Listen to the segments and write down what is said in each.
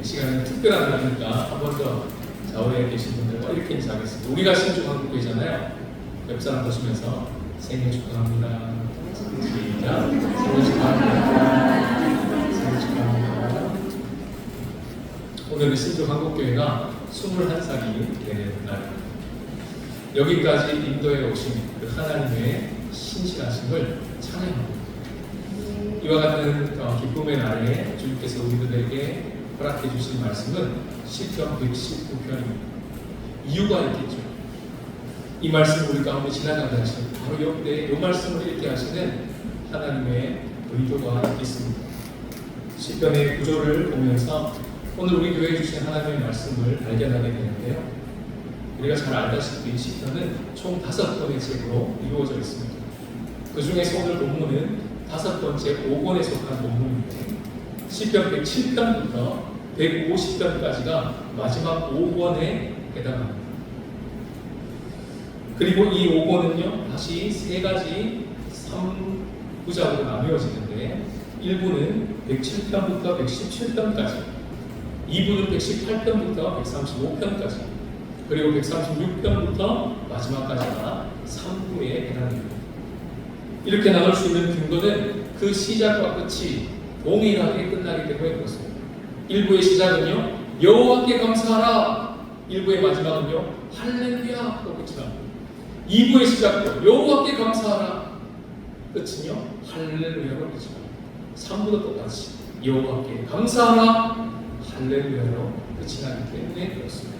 시간은 특별한 날이니까 한 번 더 좌우에 계신 분들과 이렇게 인사하겠습니다. 우리가 신중한국교회잖아요. 옆 사람 보시면서 생일 축하합니다. 시작. 생일 축하합니다. 생일 축하합니다. 오늘은 신중한국교회가 21살이 되는 날입니다. 여기까지 인도에 오신 그 하나님의 신실하심을 찬양합니다. 이와 같은 기쁨의 날에 주님께서 우리들에게 허락해 주신 말씀은 시편 119편입니다. 이유가 있겠죠. 이 말씀 우리 가운데 지나가게 하시는 바로 옆에 이 말씀을 읽게 하시는 하나님의 의도가 있습니다. 시편의 구조를 보면서 오늘 우리 교회에 주신 하나님의 말씀을 발견하게 되는데요. 우리가 잘 알다시피 시편은 총 5권의 책으로 이루어져 있습니다. 그 중에서 오늘 본문은 5번째 5권에 속한 본문인데 시편 107편부터 150편까지가 마지막 5권에 해당합니다. 그리고 이 5권은요 다시 3가지 3부작으로 나누어지는데 1부는 107편부터 117편까지, 2부는 118편부터 135편까지, 그리고 136편부터 마지막까지가 3부에 해당됩니다. 이렇게 나눌 수 있는 근거는 그 시작과 끝이 동일하게 끝나기 때문에 그렇습니다. 1부의 시작은요 여호와께 감사하라, 1부의 마지막은요 할렐루야로 끝이 납니다. 2부의 시작도 여호와께 감사하라, 끝은요 할렐루야로 끝이 납니다. 3부도 똑같이 여호와께 감사하라, 할렐루야로 끝이 나기 때문에 그렇습니다.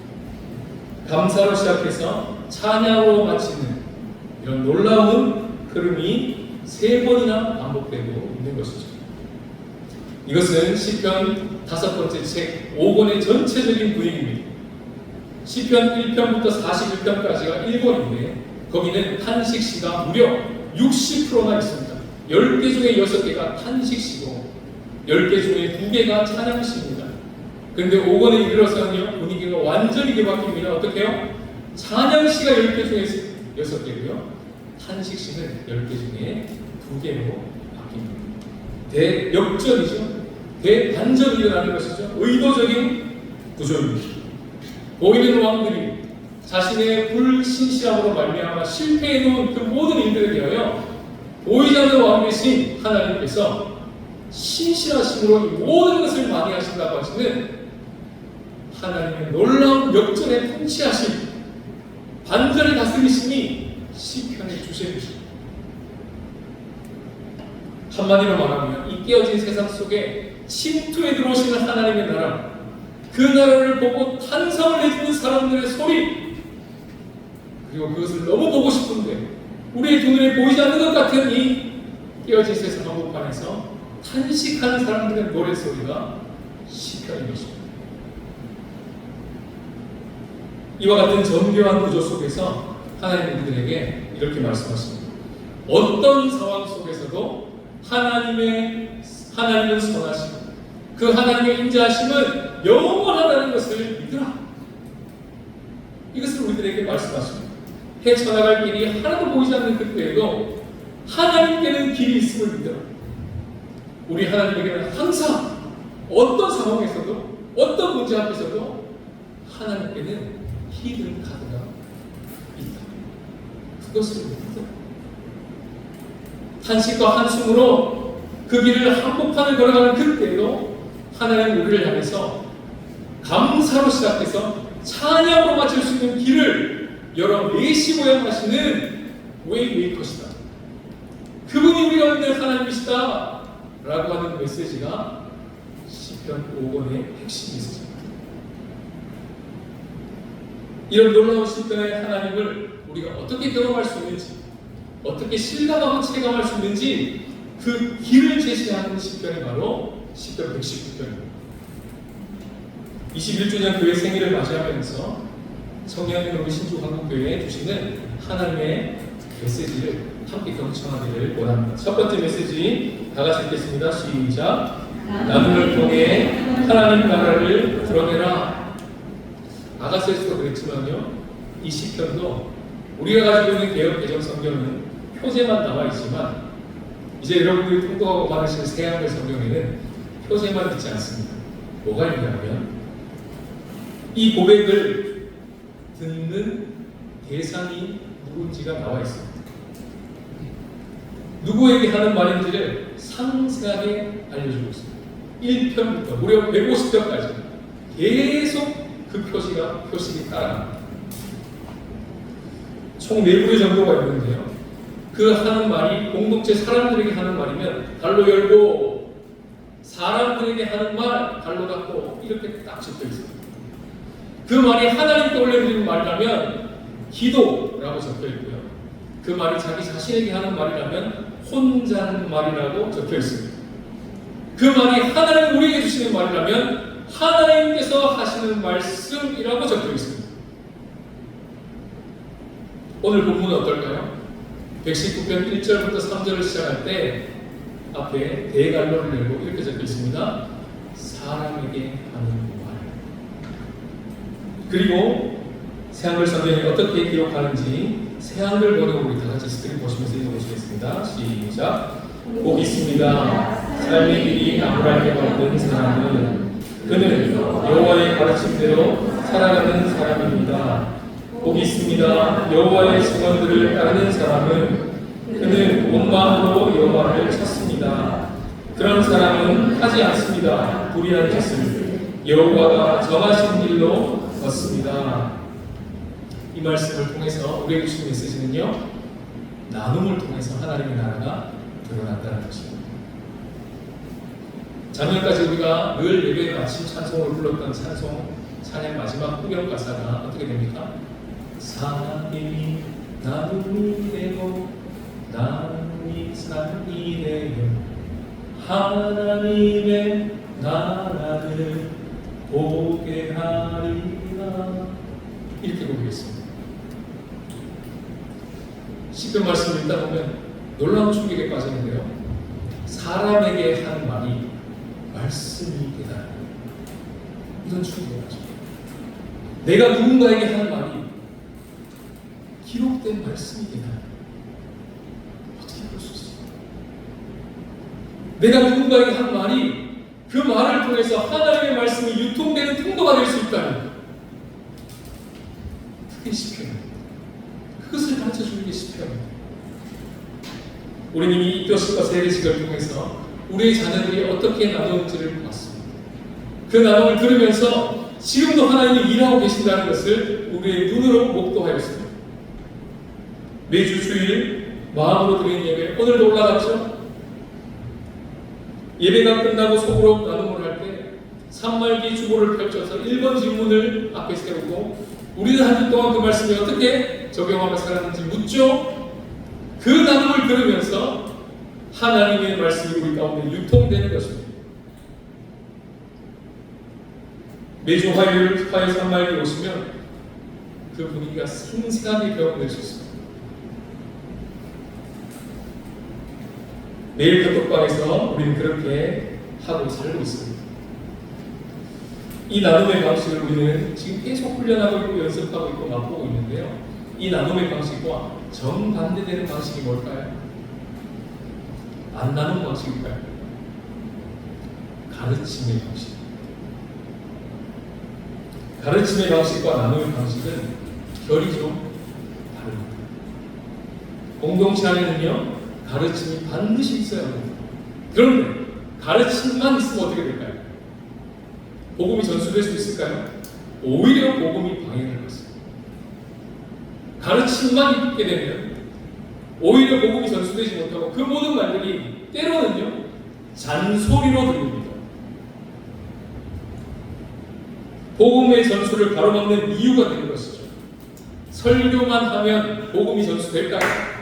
감사로 시작해서 찬양으로 마치는 이런 놀라운 흐름이 3번이나 반복되고 있는 것이죠. 이것은 시편 5번째 책 5권의 전체적인 분위기입니다. 시편 1편부터 41편까지가 1권인데 거기는 탄식시가 무려 60%나 있습니다. 10개 중에 6개가 탄식시고 10개 중에 2개가 찬양시입니다. 그런데 5권에 이르러서는요 분위기가 완전히 바뀝니다. 어떻게 해요? 찬양시가 10개 중에 6개고요 탄식시는 10개 중에 2개로 바뀝니다. 대역전이죠. 대반전이 일어나는 것이죠. 의도적인 구조입니다. 보이는 왕들이 자신의 불신실함으로 말미암아 실패해놓은 그 모든 일들에 대하여 보이지 않는 왕 대신 하나님께서 신실하심으로 이 모든 것을 많이 하신다고 하시는 하나님의 놀라운 역전의 통치하심, 반전의 다스리심이 시편의 주제입니다. 한마디로 말하면 이 깨어진 세상 속에 침투에 들어오시는 하나님의 나라, 그 나라를 보고 탄성을 내주는 사람들의 소리, 그리고 그것을 너무 보고 싶은데 우리의 두 눈에 보이지 않는 것 같은 이 깨어진 세상 한복판에서 탄식하는 사람들의 노래소리가 시편인 것입니다. 이와 같은 정교한 구조 속에서 하나님은 우리들에게 이렇게 말씀하십니다. 어떤 상황 속에서도 하나님은 선하시고 그 하나님의 인자하심은 영원하다는 것을 믿으라. 이것을 우리들에게 말씀하십니다. 헤쳐나갈 길이 하나도 보이지 않는 그때에도 하나님께는 길이 있음을 믿으라. 우리 하나님에게는 항상 어떤 상황에서도 어떤 문제 앞에서도 하나님께는 히든 카드가 있다. 그것을 믿으라. 탄식과 한숨으로 그 길을 한복판을 걸어가는 그때에도 하나님 우리를 향해서 감사로 시작해서 찬양으로 마칠 수 있는 길을 열어내시고야 하시는 웨이메이커시다. 그분이 우리 가운데 하나님이시다 라고 하는 메시지가 시편 5권의 핵심 메시지입니다. 이런 놀라운 시편의 하나님을 우리가 어떻게 경험할 수 있는지, 어떻게 실감하고 체감할 수 있는지 그 길을 제시하는 시편이 바로 시편 119편입니다. 21주년 교회 생일을 맞이하면서 청년의 우리 신주한국교회에 주시는 하나님의 메시지를 함께 경청하기를 원합니다. 첫 번째 메시지 다 같이 읽겠습니다. 시작. 나눔을 통해 하나님 나라를 드러내라. 아가서에서도 그랬지만요, 이 시편도 우리가 가지고 있는 개역 개정 성경은 표제만 나와 있지만 이제 여러분들이 통독하고 받으실 새한글 성경에는 표제만 있지 않습니다. 뭐가 있냐면 이 고백을 듣는 대상이 누군지가 나와 있습니다. 누구에게 하는 말인지를 상세하게 알려주고 있습니다. 1편부터 무려 150편까지 계속 그 표식이 따라갑니다. 총 4부의 정도가 있는데요. 그 하는 말이 공동체 사람들에게 하는 말이면 달로 열고, 사람들에게 하는 말 달로 닫고, 이렇게 딱 적혀 있습니다. 그 말이 하나님께 올려드리는 말이라면 기도라고 적혀 있고요. 그 말이 자기 자신에게 하는 말이라면 혼자 하는 말이라고 적혀 있습니다. 그 말이 하나님 우리에게 주시는 말이라면 하나님께서 하시는 말씀이라고 적혀 있습니다. 오늘 본문은 어떨까요? 119편 1절부터 3절을 시작할 때 앞에 대갈로를 내고 이렇게 적혀 있습니다. 사람에게 하는 말. 그리고 새한글 성경이 어떻게 기록하는지 새한글 번역으로 우리 다 같이 스크린 보시면서 읽어보시겠습니다. 시작. 복 있습니다. 삶의 길이 나무랄게 걷는 사람은 그는 여호와의 가르침대로 살아가는 사람입니다. 복 있습니다. 여호와의 증언들을 따르는 사람은 그는 온 마음으로 여호와를 찾습니다. 그런 사람은 하지 않습니다. 불의한 짓을 여호와가 정하신 길로 걷습니다. 이 말씀을 통해서 우리에게 주신 메시지는요, 나눔을 통해서 하나님의 나라가 드러난다는 것입니다. 작년까지 우리가 늘 예배 마침 찬송을 불렀던 찬양 마지막 후렴 가사가 어떻게 됩니까? 사람이 나눔이 되고 나눔이 삶이 되며 하나님의 나라를 보게 하리라. 이렇게 고백했습니다. 시편 말씀을 읽다 보면 놀라운 충격에 빠지는데요. 사람에게 하는 말이 말씀이 되다. 이런 충격에 빠집니다. 내가 누군가에게 하는 말이 기록된 말씀이 되다. 어떻게 볼 수 있습니까? 내가 누군가에게 한 말이 그 말을 통해서 하나님의 말씀이 유통되는 통로가 될 수 있다니, 그게 시편입니다. 그것을 가르쳐주는 게 시편입니다. 우리는 이 입교식과 세례식을 통해서 우리의 자녀들이 어떻게 나누는지를 봤습니다. 그 나눔을 들으면서 지금도 하나님이 일하고 계신다는 것을 우리의 눈으로 목도하였습니다. 매주 주일 마음으로 드리는 예배, 오늘도 올라갔죠? 예배가 끝나고 속으로 나눔을 할 때 산말기 주보를 펼쳐서 1번 질문을 앞에 세우고 우리는 한 주 동안 그 말씀이 어떻게 적용하며 살았는지 묻죠? 그 나눔을 들으면서 하나님의 말씀이 우리 가운데 유통되는 것입니다. 매주 화요일 산말기 오시면 그 분위기가 생생하게 경험될 수 있습니다. 매일 교독방에서 우리는 그렇게 하고 살고 있습니다. 이 나눔의 방식을 우리는 지금 계속 훈련하고 있고 연습하고 있고 맛보고 있는데요. 이 나눔의 방식과 정반대되는 방식이 뭘까요? 안 나눔 방식일까요? 가르침의 방식. 가르침의 방식과 나눔의 방식은 결이 좀 다릅니다. 공동체 안에는요, 가르침이 반드시 있어야 합니다. 그런데 가르침만 있으면 어떻게 될까요? 복음이 전수될 수 있을까요? 오히려 복음이 방해될 것입니다. 가르침만 있게 되면 오히려 복음이 전수되지 못하고 그 모든 말들이 때로는요 잔소리로 들립니다. 복음의 전수를 가로막는 이유가 되는 것이죠. 설교만 하면 복음이 전수될까요?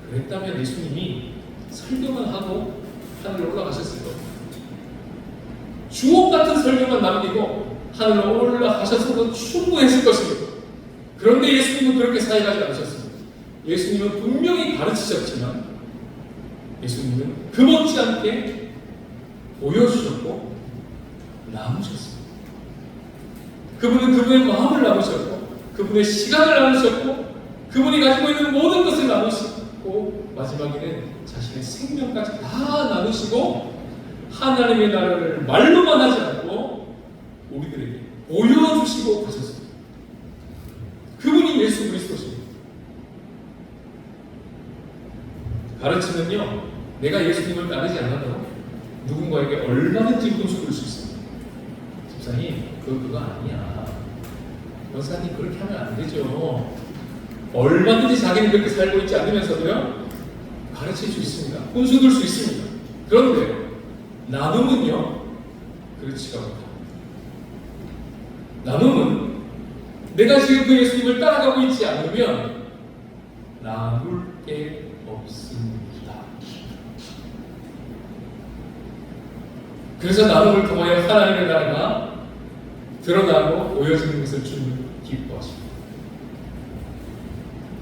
그랬다면 예수님이 설교만 하고 하늘로 올라가셨을 겁니다. 주옥 같은 설교만 남기고 하늘로 올라가셨어도 충분했을 것입니다. 그런데 예수님은 그렇게 사역하지 않으셨습니다. 예수님은 분명히 가르치셨지만 예수님은 그 못지않게 보여주셨고 나누셨습니다. 그분은 그분의 마음을 나누셨고 그분의 시간을 나누셨고 그분이 가지고 있는 모든 것을 나누시고 마지막에는 자신의 생명까지 다 나누시고 하나님의 나라를 말로만 하지 않고 우리들에게 주시고 가셨습니다. 그분이 예수 그리스도십니다. 가르치면요, 내가 예수님을 따르지 않아도 누군가에게 얼마든지 훈수 줄 수 있습니다. 집사님, 그거 아니야. 여사님 그렇게 하면 안 되죠. 얼마든지 자기는 그렇게 살고 있지 않으면서도요, 가르칠 수 있습니다. 훈수 줄 수 있습니다. 그런데 나눔은요, 그렇지가 못합니다. 나눔은 내가 지금 그 예수님을 따라가고 있지 않으면 나눌 게 없습니다. 그래서 나눔을 통하여 하나님의 나라가 드러나고 보여지는 것을 주님 기뻐하십니다.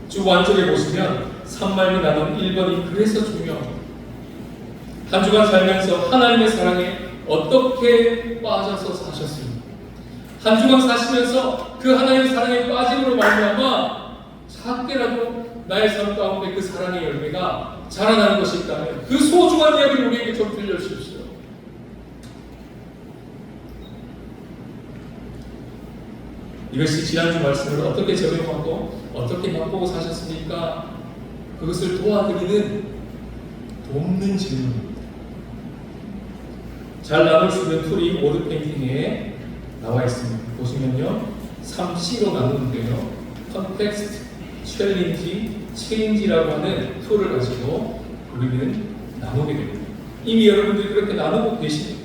주 안쪽에 보시면 산말미 나눔 1번이 그래서 중요합니다. 한 주간 살면서 하나님의 사랑에 어떻게 빠져서 사셨습니까? 한 주간 사시면서 그 하나님의 사랑에 빠짐으로 말미암아 작게라도 나의 삶 가운데 그 사랑의 열매가 자라나는 것이 있다면 그 소중한 이야기를 우리에게 좀 들려주십시오. 이것이 지난주 말씀을 어떻게 적용하고 어떻게 맛보고 사셨습니까? 그것을 도와드리는 돕는 질문입니다. 잘 나눌 수 있는 툴이 워드 페인팅에 나와 있습니다. 보시면요, 3C로 나누는데요, 컨텍스트, 챌린지, 체인지라고 하는 툴을 가지고 우리는 나누게 됩니다. 이미 여러분들이 그렇게 나누고 계십니다.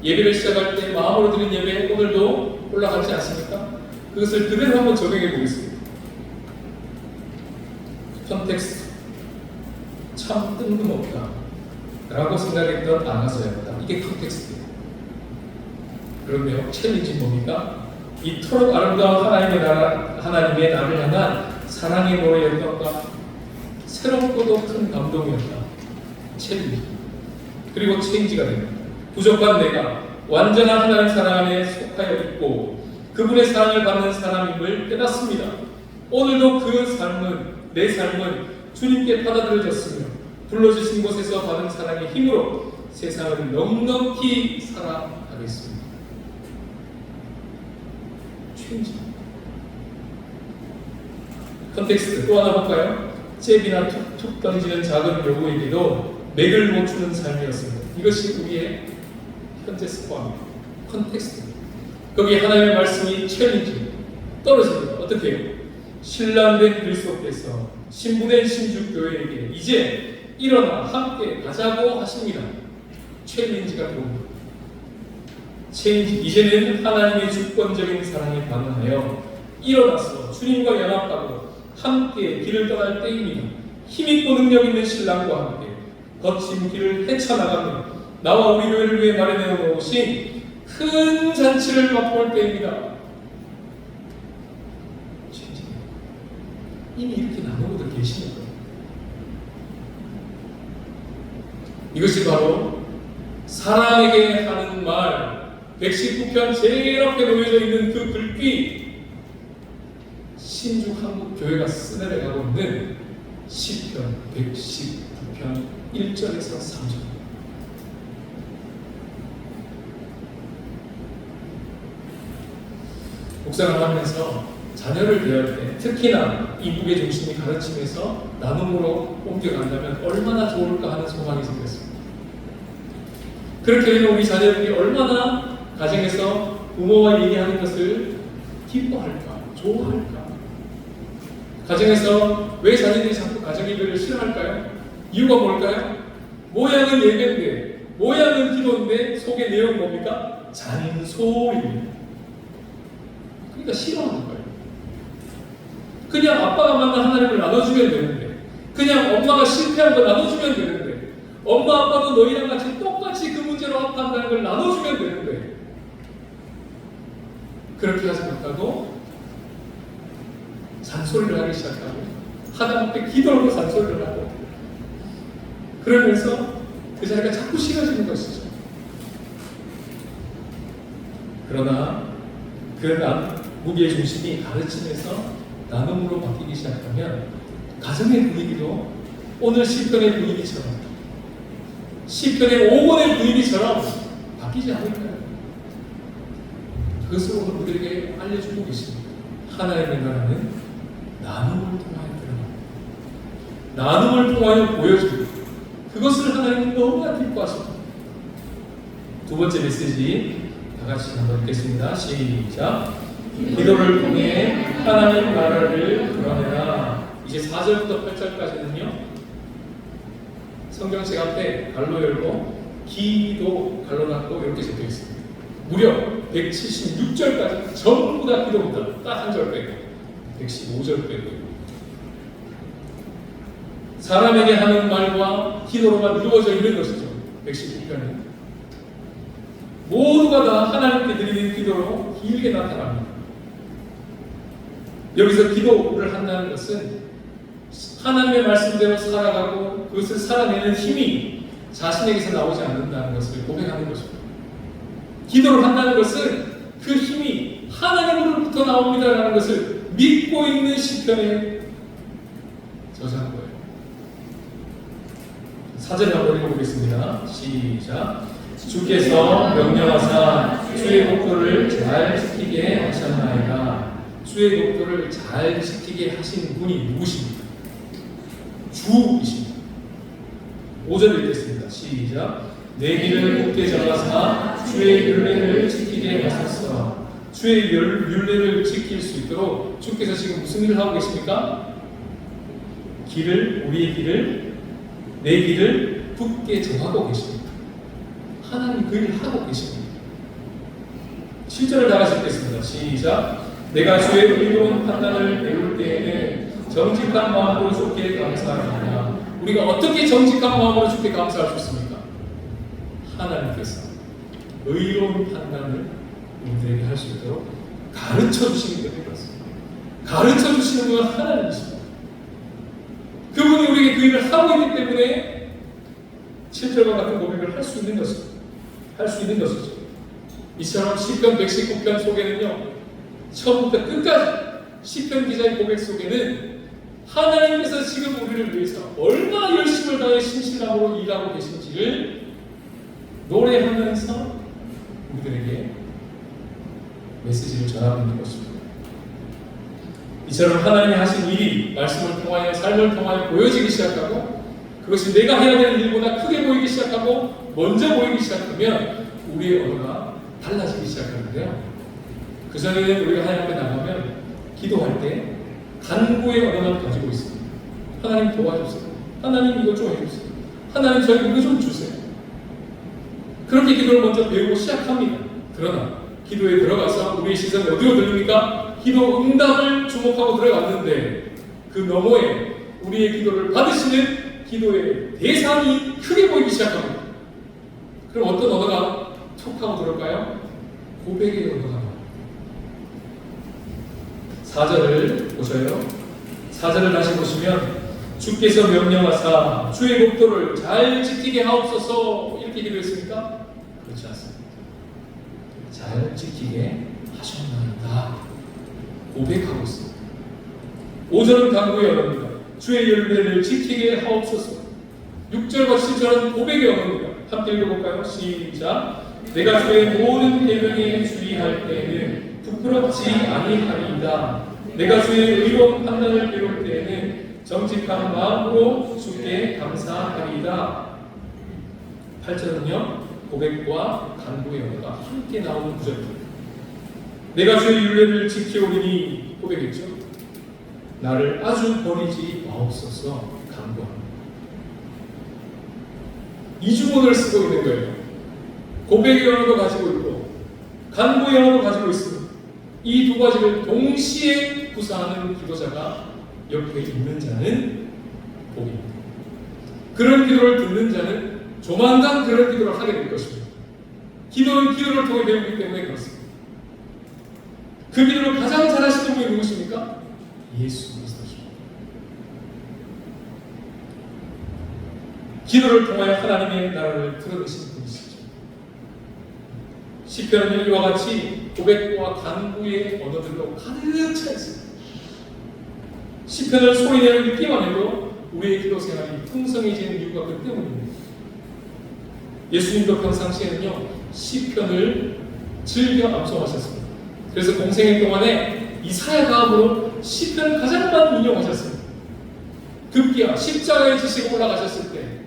예배를 시작할 때 마음으로 드린 예배 오늘도 올라가지 않습니까? 그것을 그대로 한번 적용해 보겠습니다. 컨텍스트, 참 뜬금없다 라고 생각했던 아나서였다. 이게 컨텍스트예요. 그런데요, 챌린지 뭡니까? 이토록 아름다운 하나님의 나를 향한 사랑의 노래였던가, 새롭고도 큰 감동이었다. 챌린지. 그리고 체인지가 됩니다. 부족한 내가 완전한 하나님 사랑 안에 속하여 있고 그분의 사랑을 받는 사람임을 깨닫습니다. 오늘도 그 삶은, 내 삶은 주님께 받아들여졌으며 불러주신 곳에서 받은 사랑의 힘으로 세상을 넉넉히 살아가겠습니다. 체인지. 컨텍스트 또 하나 볼까요? 잽이나 툭툭 던지는 작은 요구에게도 맥을 못 추는 삶이었습니다. 이것이 우리의 현재 스포입니다. 컨텍스트. 거기 하나님의 말씀이 챌린지 떨어집니다. 어떻게 해요? 신랑된 그리스도께서 신부된 신주교회에게 이제 일어나 함께 가자고 하십니다. 챌린지가 들어옵니다. 체인지. 이제는 하나님의 주권적인 사랑에 반응하여 일어나서 주님과 연합하고 함께 길을 떠날 때입니다. 힘있고 능력 있는 신랑과 함께 거친 길을 헤쳐나가며 나와 우리 교회를 위해 마련해 놓으신 큰 잔치를 맛볼 때입니다. 이미 이렇게 나누고도 계시는 거예요. 이것이 바로 사랑에게 하는 말 119편 제일 앞에 놓여져 있는 그 글귀, 신주 한국교회가 쓰내려가고 있는 시편 119편 1절에서 3절. 묵상을 하면서 자녀를 대할 때 특히나 이 무게 중심이 가르침에서 나눔으로 옮겨간다면 얼마나 좋을까 하는 소망이 생겼습니다. 그렇게 되면 우리 자녀들이 얼마나 가정에서 부모와 얘기하는 것을 기뻐할까, 좋아할까. 가정에서 왜 자녀들이 자꾸 가정 예배를 싫어할까요? 이유가 뭘까요? 모양은 예배인데, 모양은 기도인데 속의 내용 뭡니까? 잔소리입니다. 그러니까 싫어하는 거예요. 그냥 아빠가 만난 하나님을 나눠주면 되는데, 그냥 엄마가 실패한 걸 나눠주면 되는데, 엄마 아빠도 너희랑 같이 똑같이 그 문제로 합한다는 걸 나눠주면 되는데, 그렇게 하지 못하고 잔소리를 하기 시작하고 하나님께 기도하고 잔소리를 하고 그러면서 그 자리가 자꾸 싫어지는 것이죠. 그러나 그 무게의 중심이 가르침에서 나눔으로 바뀌기 시작하면 가정의 분위기도 오늘 시편의 분위기처럼, 시편의 5권의 분위기처럼 바뀌지 않을까요? 그것을 오늘 우리에게 알려주고 계십니다. 하나님의 나라는 나눔을 통하여 드러납니다. 나눔을 통하여 보여줍니다. 그것을 하나님은 너무나 기뻐하십니다. 두 번째 메시지 다 같이 한번 읽겠습니다. 시작. 기도를 통해 하나님 나라를 드러내라. 이제 4절부터 8절까지는요. 성경책 앞에 갈로 열고 기도 갈로 닫고 이렇게 적혀 있습니다. 무려 176절까지 전부 다 기도입니다. 딱 한 절 빼고 115절 빼고 사람에게 하는 말과 기도로만 이루어져 있는 것이죠. 119편은 모두가 다 하나님께 드리는 기도로 길게 나타납니다. 여기서 기도를 한다는 것은 하나님의 말씀대로 살아가고 그것을 살아내는 힘이 자신에게서 나오지 않는다는 것을 고백하는 것입니다. 기도를 한다는 것은 그 힘이 하나님으로부터 나옵니다라는 것을 믿고 있는 시편에 저장한 거예요. 사절 한번 읽어보겠습니다. 시작. 주께서 명령하사 주의 목도를 잘 지키게 하셨나이다. 주의 목도를 잘 지키게 하신 분이 누구십니까? 주이십니다. 5절 읽겠습니다. 시작. 내 길을 곱게 정하사 주의 율례를 지키게 하소서. 주의 율례를 지킬 수 있도록 주께서 지금 무슨 일을 하고 계십니까? 우리의 길을, 내 길을 굳게 정하고 계십니다. 하나님 그 일을 하고 계십니다. 7절을 다 같이 읽겠습니다. 시작. 내가 주의 의로운 판단을 배울 때에는 정직한 마음으로 주께 감사합니다. 우리가 어떻게 정직한 마음으로 주께 감사할 수 있습니까? 하나님께서 의로운 판단을 우리에게 할 수 있도록 가르쳐 주시는 게 되었습니다. 가르쳐 주시는 분은 하나님이십니다. 그분이 우리에게 그 일을 하고 있기 때문에 7절과 같은 고백을 할 수 있는 것입니다. 할 수 있는 것이죠. 이처럼 시편 119편 속에는요, 처음부터 끝까지 시편 기자의 고백 속에는 하나님께서 지금 우리를 위해서 얼마나 열심을 다해 신실함으로 일하고 계신지를 노래하면서 우리들에게 메시지를 전하고 있는 것입니다. 이처럼 하나님이 하신 일이 말씀을 통하여 삶을 통하여 보여지기 시작하고 그것이 내가 해야 되는 일보다 크게 보이기 시작하고 먼저 보이기 시작하면 우리의 언어가 달라지기 시작하는데요. 그전에는 우리가 하나님 앞에 나가면 기도할 때 간구의 언어만 가지고 있습니다. 하나님 도와주세요. 하나님 이거 좀 해주세요. 하나님 저희 이거 좀 주세요. 그렇게 기도를 먼저 배우고 시작합니다. 그러나 기도에 들어가서 우리의 시선이 어디로 들립니까? 기도 응답을 주목하고 들어갔는데 그 너머에 우리의 기도를 받으시는 기도의 대상이 크게 보이기 시작합니다. 그럼 어떤 언어가 툭 하고 들어올까요? 고백의 언어가 나옵니다. 4절을 보셔요. 4절을 다시 보시면 주께서 명령하사 주의 목도를 잘 지키게 하옵소서 이렇게 기도했습니까? 그렇지 않습니다. 잘 지키게 하셨나이다 고백하고 있습니다. 5절은 간구의 언어입니다. 주의 율례를 지키게 하옵소서. 6절과 7절은 고백의 언어입니다. 함께 읽어볼까요? 시작. 내가 주의 모든 계명에 주의할 때에는 부끄럽지 아니하리이다. 내가 주의 의로운 판단을 배울 때에는 정직한 마음으로 주께 감사하리이다. 8절은요, 고백과 간구의 언어가 함께 나오는 구절입니다. 내가 주의 율례를 지켜오리니 고백했죠. 나를 아주 버리지 마옵소서 간구합니다. 이주문을 쓰고 있는 거예요. 고백의 언어도 가지고 있고 간구의 언어도 가지고 있습니다. 이 두 가지를 동시에 구사하는 기도자가 옆에 있는 자는 복입니다. 그런 기도를 듣는 자는 조만간 그런 기도를 하게 될 것입니다. 기도는 기도를 통해 배우기 때문에 그렇습니다. 그 기도를 가장 잘하시는 분이 누구십니까? 예수 그리스도십니다. 기도를 통하여 하나님의 나라를 드러내신 분이시죠. 시편은 이와 같이 고백과 간구의 언어들로 가득 차 있습니다. 시편을 소리내는 읽기만 해도 우리의 기도 생활이 풍성해지는 이유가 그 때문입니다. 예수님도 평상시에는요 시편을 즐겨 암송하셨습니다. 그래서 공생애 동안에 이사야 다음으로 시편을 가장 많이 인용하셨습니다. 급기야 십자가에 지시고 올라가셨을 때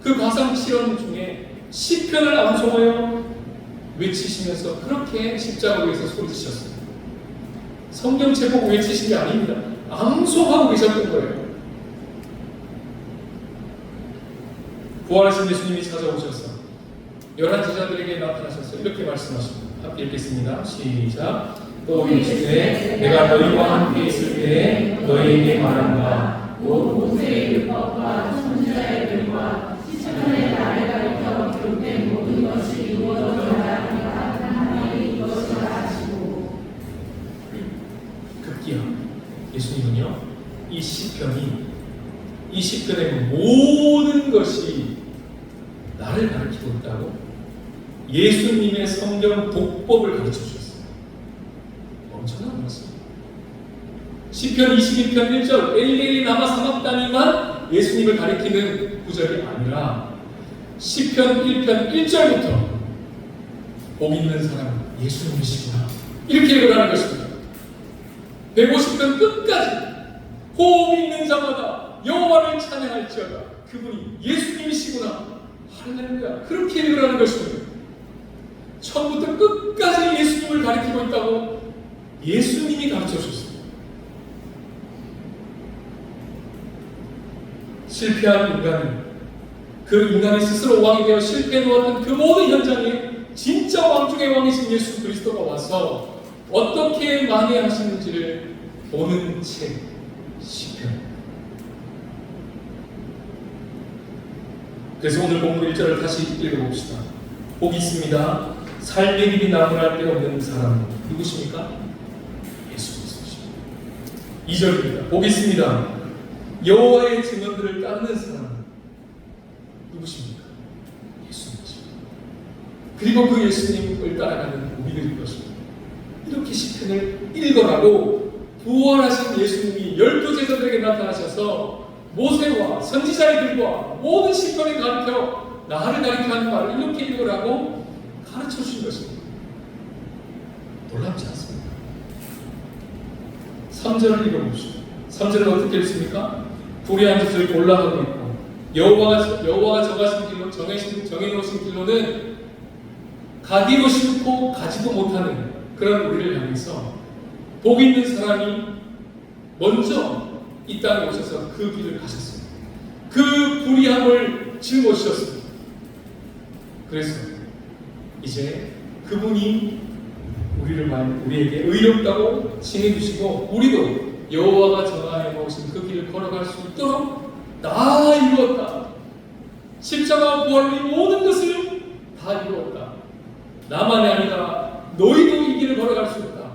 그 가상 실험 중에 시편을 암송하여 외치시면서 그렇게 십자가 위에서 소리치셨습니다. 성경 제목 외치신 게 아닙니다. 암송하고 계셨던 거예요. 부활하신 예수님이 찾아오셔서 11제자들에게 나타나셔서 이렇게 말씀하십니다. 함께 읽겠습니다. 시작. 또 이르시되 내가 너희와 함께 있을 때에 너희에게 말한다. 곧 모세의 율법과 선지자의 글과 시편의 나를 가리켜 기록된 모든 것이 이루어져야 하니라 하나님이 이것을 아시고. 급기야 예수님은요 이 시편의 모든 것이 나를 가르치고 있다고 예수님의 성경 독법을 가르쳐 주셨어요. 엄청난 말씀입니다. 시편 22편 1절 엘리엘리 라마 사막다니만 예수님을 가리키는 구절이 아니라 시편 1편 1절부터 복 있는 사람은 예수님이시구나 이렇게 읽으라는 것입니다. 150편 끝까지 호흡 있는 자마다 여호와를 찬양할지어다. 그분이 예수님이시구나. 할렐루야. 그렇게 읽으라는 것입니다. 처음부터 끝까지 예수님을 가리키고 있다고 예수님이 가르쳐 주셨습니다. 실패한 인간은 그 인간이 스스로 왕이 되어 실패해놓았던 그 모든 현장에 진짜 왕 중의 왕이신 예수 그리스도가 와서 어떻게 만회하시는지를 보는 책 시편. 그래서 오늘 본문 1절을 다시 읽어봅시다. 복이 있습니다. 삶의 길이 나무랄 데 없는 사람 누구십니까? 예수 그리스도십니다. 2절입니다. 복이 있습니다. 여호와의 증언들을 따르는 사람 누구십니까? 예수님이십니다. 그리고 그 예수님을 따라가는 우리들일 것입니다. 이렇게 시편을 읽어라고 부활하신 예수님이 12제자들에게 나타나셔서 모세와 선지자들과 모든 시편을 가르쳐 나를 가르쳐 하는 말을 이렇게 읽으라고 가르쳐 주신 것입니다. 놀랍지 않습니까? 3절을 읽어봅시다. 3절은 어떻게 읽습니까? 불의한 짓을 골라하고 있고 여호와가 정하신 길로 정해놓으신 길로는 가기도 싫고 가지도 못하는 그런 우리를 향해서 복 있는 사람이 먼저 이 땅에 오셔서 그 길을 가셨습니다. 그 불의함을 짊어지셨습니다. 그래서 이제 그분이 우리에게 의롭다고 칭해주시고 우리도 여호와가 정하여 놓으신 그 길을 걸어갈 수 있도록 다 이루었다. 십자가와 부활로 이 모든 것을 다 이루었다. 나만이 아니라 너희도 이 길을 걸어갈 수 있다.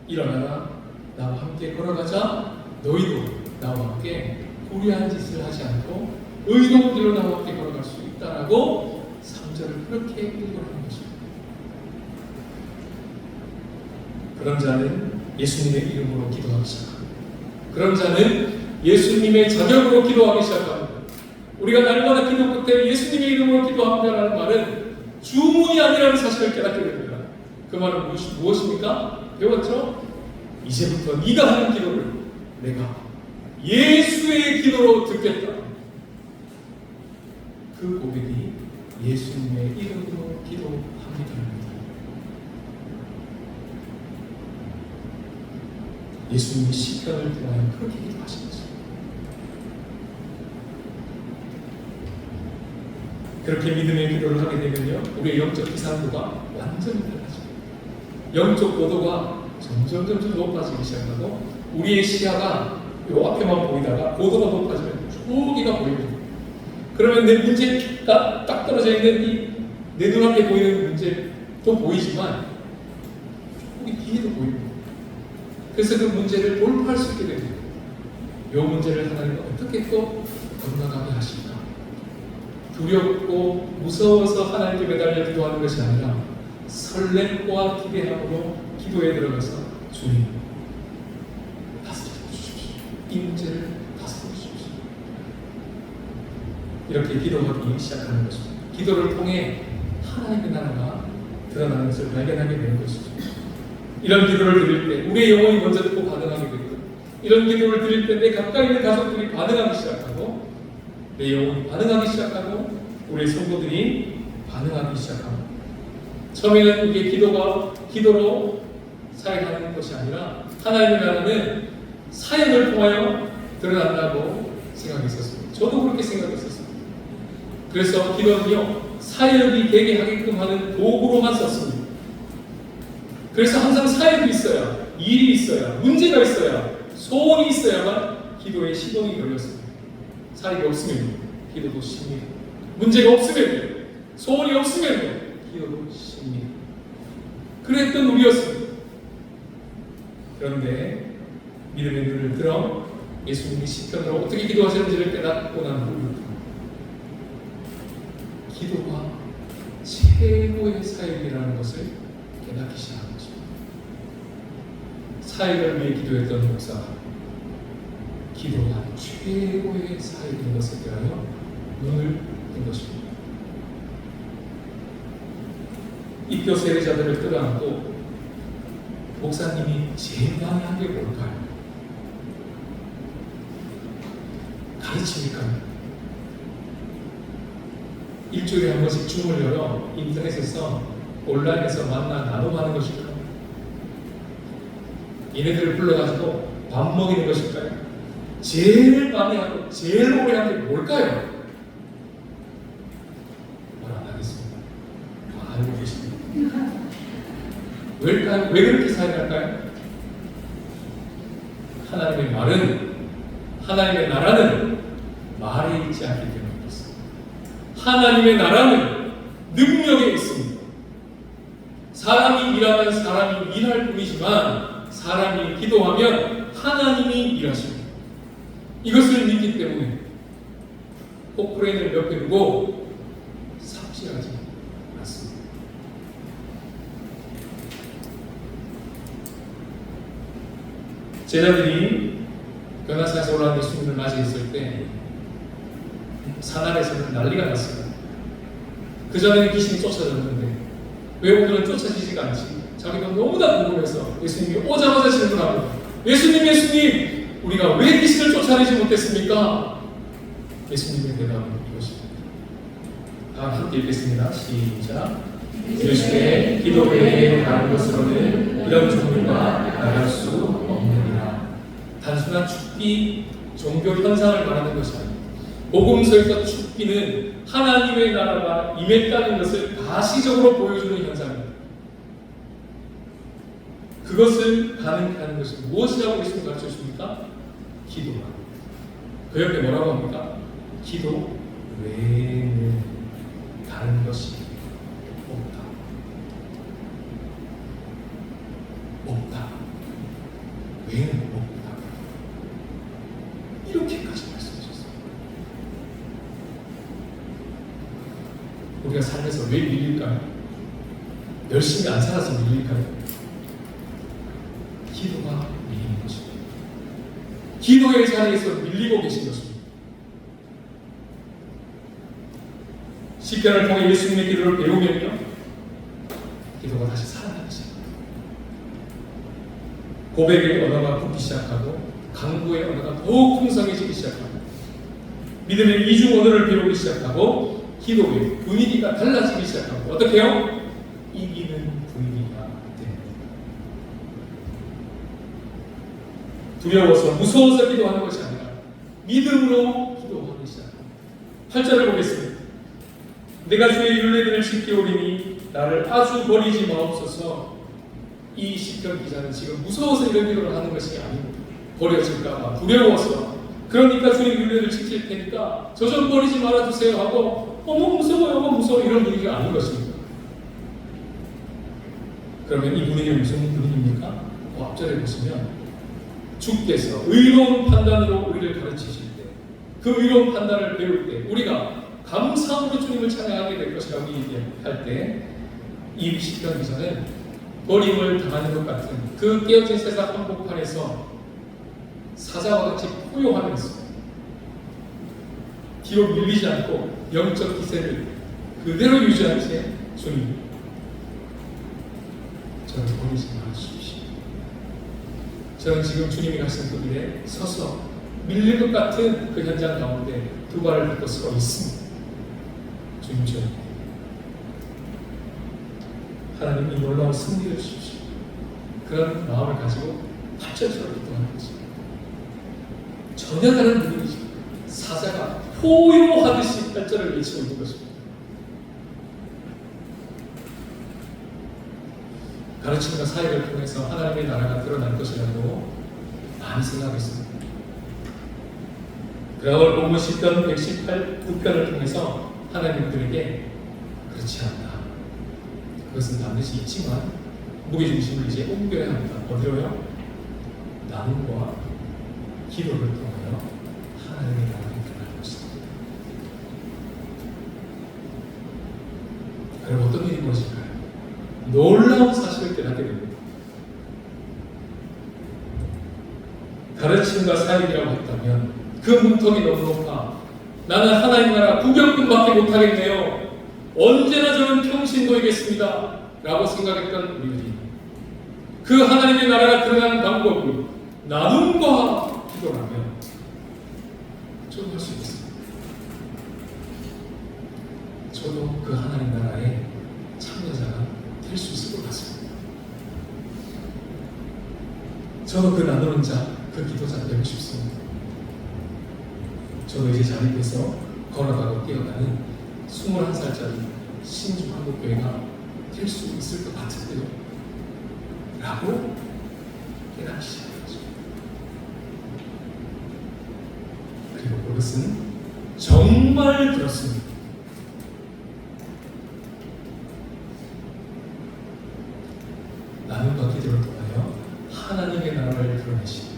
일어나라. 나와 함께 걸어가자. 너희도 나와 함께 불의한 짓을 하지 않고 의로운 길로 나와 함께 걸어갈 수 있다라고 3절을 그렇게 읽어라는 것입니다. 그런 자는 예수님의 이름으로 기도하기 시작합니다. 그런 자는 예수님의 자격으로 기도하기 시작합니다. 우리가 날마다 기도 끝에 예수님의 이름으로 기도합니다라는 말은 주문이 아니라는 사실을 깨닫게 됩니다. 그 말은 무엇입니까? 배웠죠? 이제부터 네가 하는 기도를 내가 예수의 기도로 듣겠다. 그 고백이 예수님의 이름으로 기도합니다. 예수님이 시편을 통하여 그렇게 기도하신 거죠. 그렇게 믿음의 기도를 하게 되면요, 우리의 영적 기상도가 완전히 달라집니다. 영적 고도가 점점 높아지기 시작하고 우리의 시야가 요 앞에만 보이다가 고도가 높아지면 저기가 보입니다. 그러면 내 문제가 딱 떨어져 있는 내 눈앞에 보이는 문제도 보이지만 저기 뒤에도 보입니다. 그래서 그 문제를 돌파할 수 있게 됩니다. 이 문제를 하나님은 어떻게 또 건강하게 하실까? 두렵고 무서워서 하나님께 매달려 기도하는 것이 아니라 설렘과 기대함으로 기도에 들어가서 주님 다스려 주십시오. 이 문제를 다스려 주십시오. 이렇게 기도하기 시작하는 것입니다. 기도를 통해 하나님의 나라가 드러나는 것을 발견하게 되는 것이죠. 이런 기도를 드릴 때 우리의 영혼이 먼저 듣고 반응하게 되고, 이런 기도를 드릴 때 내 가까이 있는 가족들이 반응하기 시작하고, 내 영혼이 반응하기 시작하고, 우리의 성도들이 반응하기 시작합니다. 처음에는 이게 기도로 사역하는 것이 아니라 하나님의 나라는 사역을 통하여 드러난다고 생각했었습니다. 저도 그렇게 생각했었습니다. 그래서 기도는요, 사역이 되게 하게끔 하는 도구로만 썼습니다. 그래서 항상 사역이 있어야, 일이 있어야, 문제가 있어야, 소원이 있어야만 기도에 시동이 걸렸습니다. 사역이 없으면 기도도 쉽니다. 문제가 없으면, 소원이 없으면 기도도 쉽니다. 그랬던 우리였습니다. 그런데 믿음의 눈을 들어 예수님이 시편으로 어떻게 기도하시는지를 깨닫고 난 후부터 기도가 최고의 사역이라는 것을 깨닫기 시작한 것입니다. 사역을 위해 기도했던 목사가 기도가 최고의 사역인 것에 대하여 눈을 뜬 것입니다. 입교 세례자들을 끌어안고 목사님이 제일 많이 한 게 뭘까요? 가르치니까요. 일주일에 한 번씩 줌을 열어 인터넷에서 온라인에서 만나 나눔하는 것일까요? 얘네들을 불러가지고 밥 먹이는 것일까요? 제일 많이 하고 제일 오래 한 게 뭘까요? 말 안 하겠습니다. 다 알고 계십니다. 왜일까요? 왜 그렇게 사역할까요? 하나님의 나라는 말에 있지 않기 때문에 그렇습니다. 하나님의 나라는 능력에 있습니다. 사람이 일하면 사람이 일할 뿐이지만 사람이 기도하면 하나님이 일하십니다. 이것을 믿기 때문에 포크레인을 옆에 두고 삽질하지 않습니다. 제자들이 변화산에서 올라온 예수님을 맞이했을 때 산 아래에서는 난리가 났습니다. 그전에는 귀신이 쫓아졌는데 왜 오늘은 쫓아지지가 않지? 자기가 너무나 궁금해서 예수님이 오자마자 질문합니다. 예수님, 우리가 왜 귀신을 쫓아내지 못했습니까? 예수님의 대답은 이것입니다. 다 함께 읽겠습니다. 시작. 예수의 기도 외에 다른 것으로는 이런 종류가 나갈 수 없느니라. 단순한 축비, 종교 현상을 말하는 것이 아닙니다. 복음서에서 축비는 하나님의 나라가 임했다는 것을 가시적으로 보여주는 현상입니다. 그것을 가능케 하는 것이 무엇이라고 예수님 가르쳐 주십니까? 기도다. 그 옆에 뭐라고 합니까? 기도 외에는 다른 것이 없다. 외에는 없다. 이렇게까지 말씀하셨어요. 우리가 삶에서 왜 밀릴까요? 열심히 안 살아서 밀릴까요? 기도가 밀리는 것입니다. 기도의 자리에서 밀리고 계신 것입니다. 시편을 통해 예수님의 기도를 배우면요, 기도가 다시 살아나기 시작합니다. 고백의 언어가 붙기 시작하고 강구의 언어가 더욱 풍성해지기 시작합니다. 믿음의 이중 언어를 배우기 시작하고 기도의 분위기가 달라지기 시작합니다. 어떻게 해요? 이기는 분위기가 됩니다. 두려워서 무서워서 기도하는 것이 아니라 믿음으로 기도하기 시작합니다. 8절을 보겠습니다. 내가 주의 율례들을 지키오리니 나를 아주 버리지 마옵소서. 이 시편 기자는 지금 무서워서 이런 기도를 하는 것이 아닙니다. 버려질까봐 두려워서, 그러니까 주의 율례를 지킬 테니까 저 좀 버리지 말아주세요 하고 어머 무서워 이런 분위기가 아닌 것입니다. 그러면 이 분위기는 무슨 분위기입니까? 그 앞절에 보시면 주께서 의로운 판단으로 우리를 가르치실 때, 그 의로운 판단을 배울 때 우리가 감사함으로 주님을 찬양하게 될 것이라고 얘기할 때, 이 시편 기자는 버림을 당하는 것 같은 그 깨어진 세상 한복판에서 사자와 같이 포효하면서 뒤로 밀리지 않고 영적 기세를 그대로 유지한 채 주님 저를 버리지 말아주십시오. 저는 지금 주님이 가신 그 길에 서서 밀릴 것 같은 그 현장 가운데 두 발을 딛고 서 있습니다. 주님 좀 하나님 이 놀라운 승리를 주십시오. 그런 마음을 가지고 합절처럼 기도하는 거죠. 전혀 다른 분위기죠. 사자가 포효하듯이 팔절을 외치고 있는 것입니다. 가르침과 사역을 통해서 하나님의 나라가 드러날 것이라고 많이 생각했습니다. 그러나 오늘 본문 시편 118편을 통해서 하나님들에게 그렇지 않다. 그것은 반드시 있지만 무게중심을 이제 옮겨야 합니다. 어디로요? 나눔과 기도를 통하여 하나님의 나라를 드러날 것이다. 그럼 어떤 일이 벌어질까요? 놀라운 사실을 깨닫게 됩니다. 가르침과 사역이라고 했다면 그 문턱이 너무 높아 나는 하나님 나라 구경꾼밖에 못하겠네요. 언제나 저는 평신도이겠습니다. 라고 생각했던 우리들이 그 하나님의 나라가 드러나는 방법이 나눔과 기도라면 저도 할 수 있습니다. 저도 그 하나님 나라의 참여자가 될 수 있을 것 같습니다. 저도 그 나누는 자, 그 기도자 되고 싶습니다. 저도 이제 자립해서 걸어가고 뛰어가는 21살짜리 신주한국교회가 될 수 있을 것 같은데요. 라고 깨닫기 시작하죠. 그리고 그것은 정말 그렇습니다. 나눔과 기도를 통하여 하나님의 나라를 드러내시는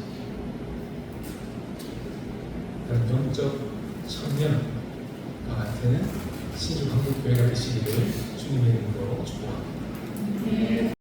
그런 영적 청년과 같은 신주한국교회가 되시기를 주님의 이름으로 축복합니다.